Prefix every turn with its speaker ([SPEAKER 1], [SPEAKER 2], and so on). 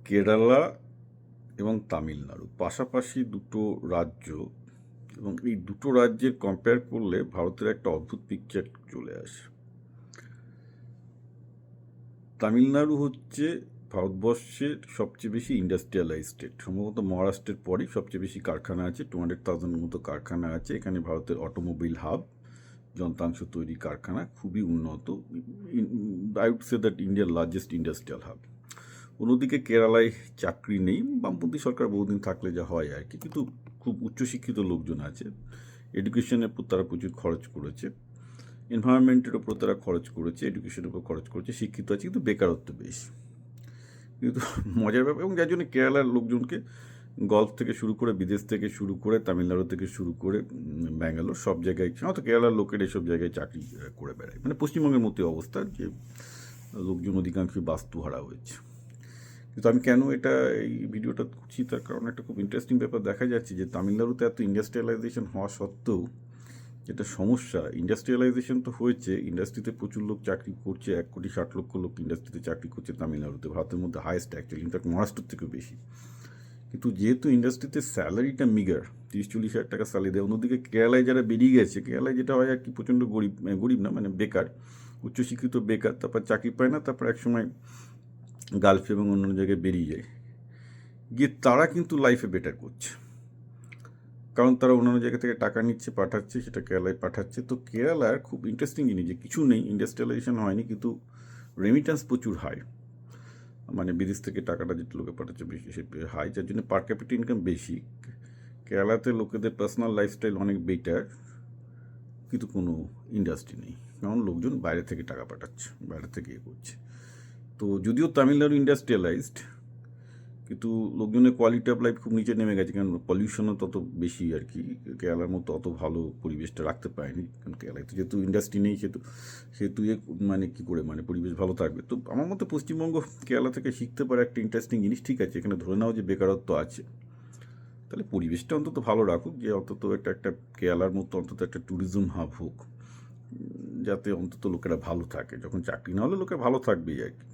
[SPEAKER 1] কেরালা এবং তামিলনাড়ু পাশাপাশি দুটো রাজ্য, এবং এই দুটো রাজ্যের কম্পেয়ার করলে ভারতের একটা অদ্ভুত পিকচার চলে আসে। তামিলনাড়ু হচ্ছে ভারতবর্ষের সবচেয়ে বেশি ইন্ডাস্ট্রিয়ালাইজ স্টেট, সম্ভবত মহারাষ্ট্রের পরই সবচেয়ে বেশি কারখানা আছে, 200,000 মতো কারখানা আছে এখানে। ভারতের অটোমোবাইল হাব, যন্ত্রাংশ তৈরি কারখানা খুবই উন্নত। আই উড সে দ্যাট ইন্ডিয়ার লার্জেস্ট ইন্ডাস্ট্রিয়াল হাব। অন্যদিকে কেরালায় চাকরি নেই, বামপন্থী সরকার বহুদিন থাকলে যা হয় আর কি, কিন্তু খুব উচ্চশিক্ষিত লোকজন আছে। এডুকেশনের উপর তারা প্রচুর খরচ করেছে, এনভায়রনমেন্টের ওপর তারা খরচ করেছে, এডুকেশনের উপর খরচ করেছে, শিক্ষিত আছে, কিন্তু বেকারত্ব বেশি। কিন্তু মজার ব্যাপার, এবং যার জন্য কেরালার লোকজনকে গলফ থেকে শুরু করে, বিদেশ থেকে শুরু করে, তামিলনাড়ু থেকে শুরু করে ব্যাঙ্গালোর, সব জায়গায় সাধারণত কেরালার লোকের এসব জায়গায় চাকরি করে বেড়ায়। মানে পশ্চিমবঙ্গের মতো অবস্থা, যে লোকজন অধিকাংশই বাস্তুহারা হয়েছে। কিন্তু আমি কেন এই ভিডিওটা করছি, তার কারণ একটা খুব ইন্টারেস্টিং ব্যাপার দেখা যাচ্ছে যে তামিলনাড়ুতে এত ইন্ডাস্ট্রিয়ালাইজেশন হওয়া সত্ত্বেও যেটা সমস্যা, ইন্ডাস্ট্রিয়ালাইজেশন তো হয়েছে, ইন্ডাস্ট্রিতে প্রচুর লোক চাকরি করছে, 1,60,00,000 লোক ইন্ডাস্ট্রিতে চাকরি করছে তামিলনাড়ুতে, ভারতের মধ্যে হায়েস্ট অ্যাকচুয়ালি, ইনফ্যাক্ট মহারাষ্ট্রের থেকেও বেশি। কিন্তু যেহেতু ইন্ডাস্ট্রিতে স্যালারিটা মিগার, 30-40 হাজার টাকা স্যালারি দেয়। অন্যদিকে কেরালায় যারা বেরিয়ে গেছে, কেরালায় যেটা হয় আর কি, প্রচণ্ড গরিব, গরিব না মানে বেকার, উচ্চশিক্ষিত বেকার, তারপর চাকরি পায় না, তারপর একসময় গালফে এবং অন্য জায়গায় বেরিয়ে যায়, গিয়ে তারা কিন্তু লাইফে বেটার করছে, কারণ তারা অন্যান্য জায়গা থেকে টাকা নিচ্ছে, পাঠাচ্ছে, সেটা কেরালায় পাঠাচ্ছে। তো কেরালার খুব ইন্টারেস্টিং জিনিস যে কিছু নেই, ইন্ডাস্ট্রিয়ালাইজেশন হয়নি, কিন্তু রেমিটেন্স প্রচুর হাই, মানে বিদেশ থেকে টাকাটা যেটা লোকে পাঠাচ্ছে বেশি, সে হাই, যার জন্য পার ক্যাপিটা ইনকাম বেশি। কেরালাতে লোকেদের পার্সোনাল লাইফস্টাইল অনেক বেটার, কিন্তু কোনো ইন্ডাস্ট্রি নেই, কারণ লোকজন বাইরে থেকে টাকা পাঠাচ্ছে, বাইরে থেকে করছে। তো যদিও তামিলনাড়ু ইন্ডাস্ট্রিয়ালাইজড, কিন্তু লোকজনের কোয়ালিটি অফ লাইফ খুব নিচে নেমে গেছে, কারণ পলিউশনও তত বেশি আর কি। কেরালার মতো অত ভালো পরিবেশটা রাখতে পারেনি, কারণ কেরালায় তো যেহেতু ইন্ডাস্ট্রি নেই, সেহেতু সেহেতু মানে কী করে মানে পরিবেশ ভালো থাকবে। তো আমার মতে পশ্চিমবঙ্গ কেরালা থেকে শিখতে পারে একটা ইন্টারেস্টিং জিনিস। ঠিক আছে, এখানে ধরে নাও যে বেকারত্ব আছে, তাহলে পরিবেশটা অন্তত ভালো রাখুক, যে অন্তত একটা কেরালার মতো অন্তত একটা ট্যুরিজম হাব হোক, যাতে অন্তত লোকেরা ভালো থাকে। যখন চাকরি না হলে লোকে ভালো থাকবেই আর কি।